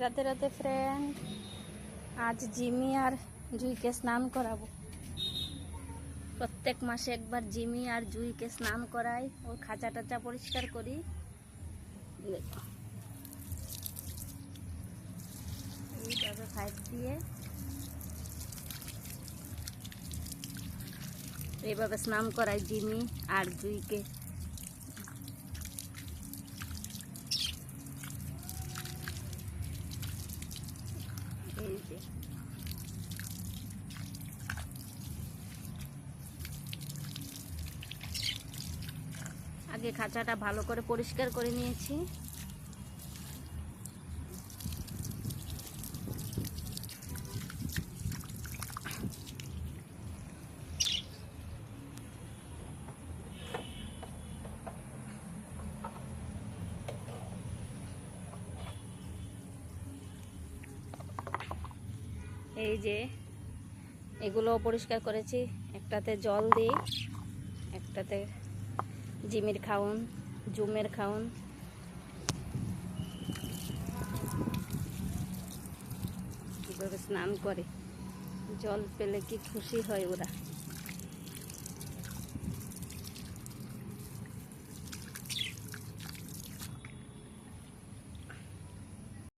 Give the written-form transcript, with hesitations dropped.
রাতে রাতে ফ্রেন্ড, আজ জিমি আর জুইকে স্নান করাবো। প্রত্যেক মাসে একবার জিমি আর জুইকে স্নান করাই, ওর খাঁচা টাচা পরিষ্কার করি। এইভাবে পাইপ দিয়ে এইভাবে স্নান করাই জিমি আর জুইকে। এই যে আগে খাঁচাটা ভালো করে পরিষ্কার করে নিয়েছি। এই যে এগুলো পরিষ্কার করেছি, একটাতে জল দিই, একটাতে জিমির খাউন, জুমের খাউন। কীভাবে স্নান করে, জল পেলে কি খুশি হয় ওরা।